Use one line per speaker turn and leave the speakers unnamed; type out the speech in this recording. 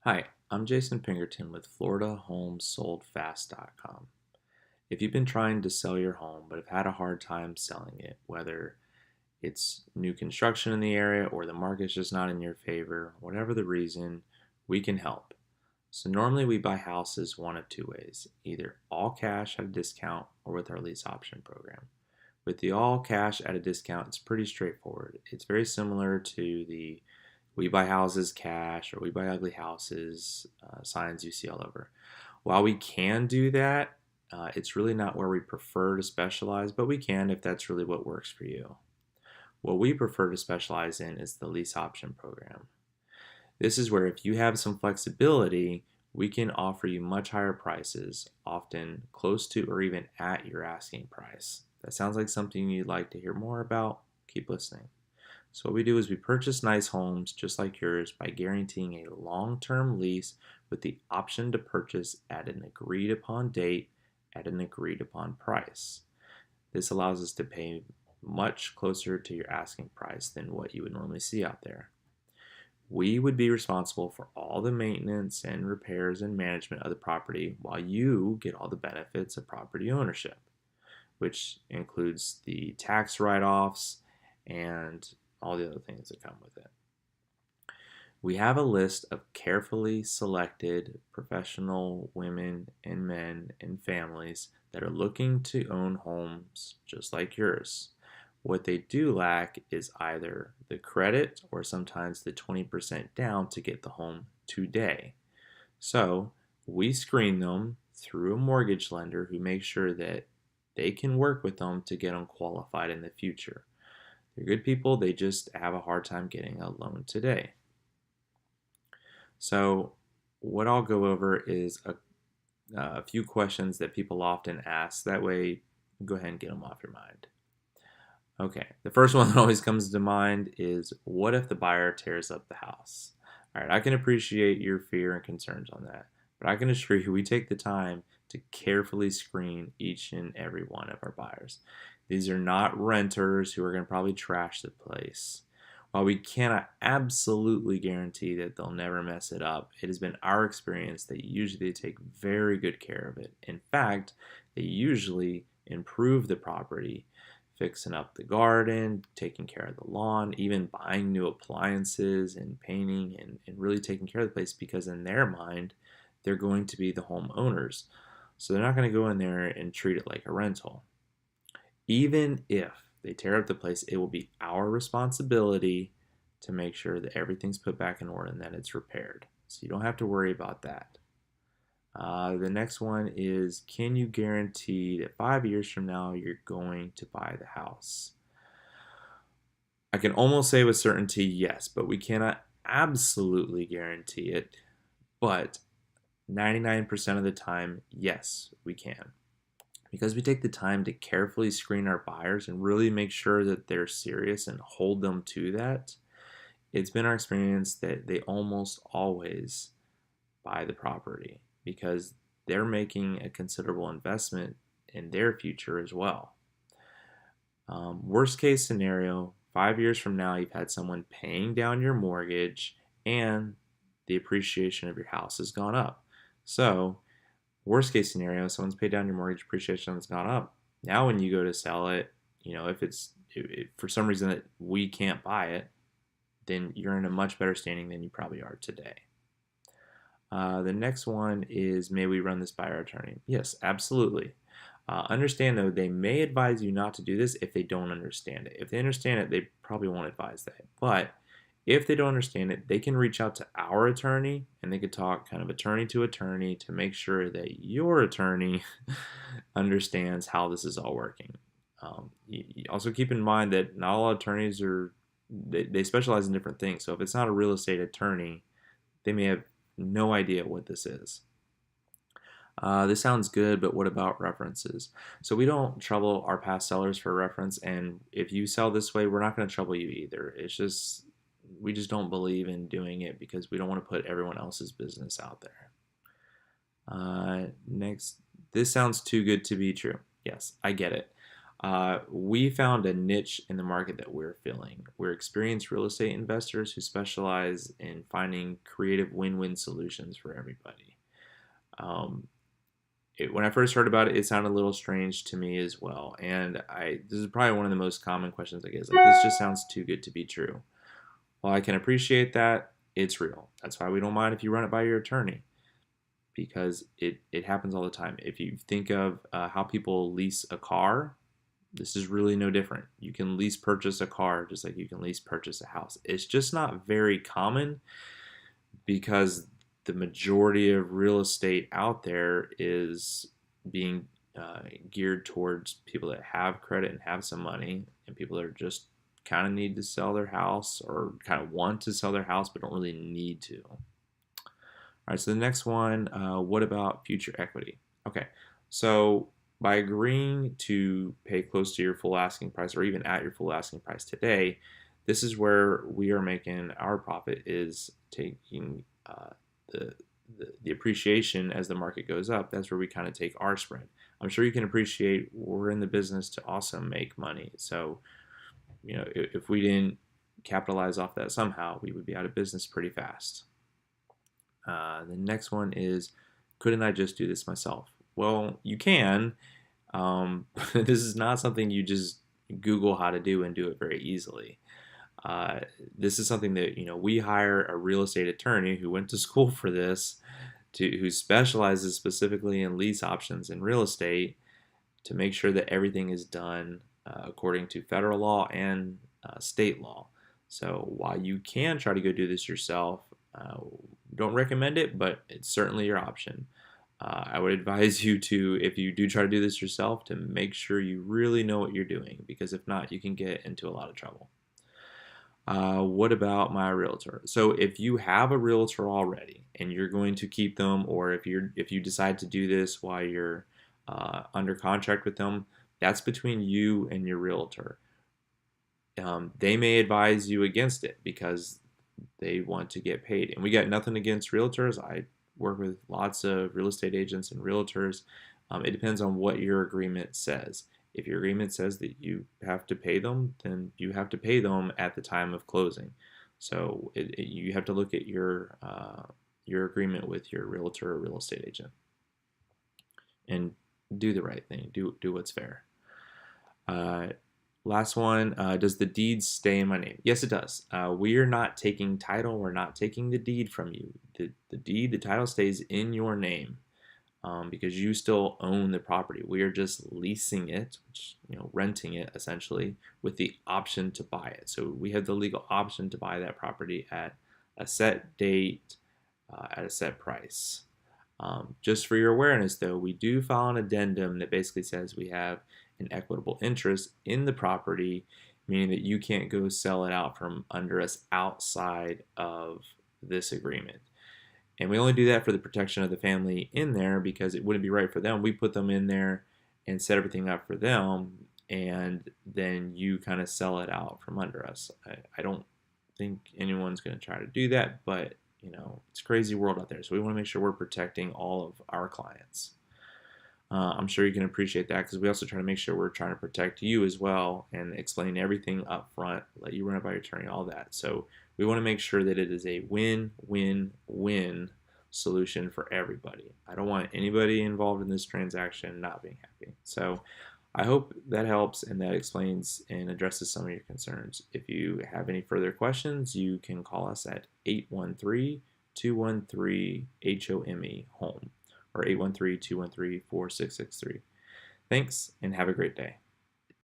Hi, I'm Jason Pinkerton with FloridaHomesSoldFast.com. If you've been trying to sell your home but have had a hard time selling it, whether it's new construction in the area or the market's just not in your favor, whatever the reason, we can help. So normally we buy houses one of two ways, either all cash at a discount or with our lease option program. With the all cash at a discount, it's pretty straightforward. It's very similar to the we buy houses cash or we buy ugly houses signs you see all over. While we can do that, it's really not where we prefer to specialize, but we can if that's really what works for you. What we prefer to specialize in is the lease option program. This is where if you have some flexibility, we can offer you much higher prices, often close to or even at your asking price. That sounds like something you'd like to hear more about. Keep listening. So what we do is we purchase nice homes just like yours by guaranteeing a long-term lease with the option to purchase at an agreed upon date at an agreed upon price. This allows us to pay much closer to your asking price than what you would normally see out there. We would be responsible for all the maintenance and repairs and management of the property while you get all the benefits of property ownership, which includes the tax write-offs and all the other things that come with it. We have a list of carefully selected professional women and men and families that are looking to own homes just like yours. What they do lack is either the credit or sometimes the 20% down to get the home today. So we screen them through a mortgage lender who makes sure that they can work with them to get them qualified in the future. They're good people, they just have a hard time getting a loan today. So what I'll go over is a few questions that people often ask. That way, go ahead and get them off your mind. Okay, the first one that always comes to mind is, what if the buyer tears up the house? All right, I can appreciate your fear and concerns on that, but I can assure you we take the time to carefully screen each and every one of our buyers. These are not renters who are going to probably trash the place. While we cannot absolutely guarantee that they'll never mess it up, it has been our experience that usually they take very good care of it. In fact, they usually improve the property, fixing up the garden, taking care of the lawn, even buying new appliances and painting and really taking care of the place, because in their mind, they're going to be the homeowners. So they're not going to go in there and treat it like a rental. Even if they tear up the place, it will be our responsibility to make sure that everything's put back in order and that it's repaired. So you don't have to worry about that. The next one is, can you guarantee that 5 years from now you're going to buy the house? I can almost say with certainty yes, but we cannot absolutely guarantee it. But 99% of the time, yes, we can. Because we take the time to carefully screen our buyers and really make sure that they're serious and hold them to that, it's been our experience that they almost always buy the property because they're making a considerable investment in their future as well. Worst case scenario, 5 years from now, you've had someone paying down your mortgage and the appreciation of your house has gone up. So, worst case scenario, someone's paid down your mortgage, appreciation has gone up. Now, when you go to sell it, if for some reason that we can't buy it, then you're in a much better standing than you probably are today. The next one is, may we run this by our attorney? Yes, absolutely. Understand though, they may advise you not to do this if they don't understand it. If they understand it, they probably won't advise that. But if they don't understand it, they can reach out to our attorney and they could talk kind of attorney to make sure that your attorney understands how this is all working. You also keep in mind that not all attorneys they specialize in different things. So if it's not a real estate attorney, they may have no idea what this is. This sounds good, but what about references? So we don't trouble our past sellers for reference, and if you sell this way, we're not going to trouble you either. We just don't believe in doing it because we don't want to put everyone else's business out there. Next, this sounds too good to be true. Yes, I get it. We found a niche in the market that we're filling. We're experienced real estate investors who specialize in finding creative win-win solutions for everybody. Um, when I first heard about it, it sounded a little strange to me as well. And this is probably one of the most common questions I get. Is like, this just sounds too good to be true. While I can appreciate that, it's real. That's why we don't mind if you run it by your attorney, because it happens all the time. If you think of how people lease a car, this is really no different. You can lease purchase a car just like you can lease purchase a house. It's just not very common because the majority of real estate out there is being geared towards people that have credit and have some money, and people that are just kind of need to sell their house or kind of want to sell their house but don't really need to. All right, so the next one, what about future equity? Okay, so by agreeing to pay close to your full asking price or even at your full asking price today, this is where we are making our profit, is taking the, the appreciation as the market goes up. That's where we kind of take our spread. I'm sure you can appreciate we're in the business to also make money. So, you know, if we didn't capitalize off that somehow, we would be out of business pretty fast. The next one is, couldn't I just do this myself? Well, you can. This is not something you just Google how to do and do it very easily. This is something that, you know, we hire a real estate attorney who went to school for this, who specializes specifically in lease options in real estate, to make sure that everything is done according to federal law and state law. So while you can try to go do this yourself, don't recommend it, but it's certainly your option. I would advise you to, if you do try to do this yourself, to make sure you really know what you're doing, because if not, you can get into a lot of trouble. What about my realtor? So if you have a realtor already and you're going to keep them, or if you decide to do this while you're under contract with them, that's between you and your realtor. They may advise you against it because they want to get paid. And we got nothing against realtors. I work with lots of real estate agents and realtors. It depends on what your agreement says. If your agreement says that you have to pay them, then you have to pay them at the time of closing. So you have to look at your agreement with your realtor or real estate agent and do the right thing. Do what's fair. Last one, does the deed stay in my name? Yes, it does. We are not taking title. We're not taking the deed from you. The title stays in your name because you still own the property. We are just leasing it, which, you know, renting it essentially, with the option to buy it. So we have the legal option to buy that property at a set date, at a set price. Just for your awareness, though, we do file an addendum that basically says we have an equitable interest in the property, meaning that you can't go sell it out from under us outside of this agreement. And we only do that for the protection of the family in there, because it wouldn't be right for them. We put them in there and set everything up for them, and then you kind of sell it out from under us. I don't think anyone's going to try to do that, but you know, it's a crazy world out there. So we want to make sure we're protecting all of our clients. I'm sure you can appreciate that, because we also try to make sure we're trying to protect you as well and explain everything up front, let you run it by your attorney, all that. So we want to make sure that it is a win-win-win solution for everybody. I don't want anybody involved in this transaction not being happy. So I hope that helps and that explains and addresses some of your concerns. If you have any further questions, you can call us at 813-213-HOME, HOME, or 813-213-4663. Thanks, and have a great day.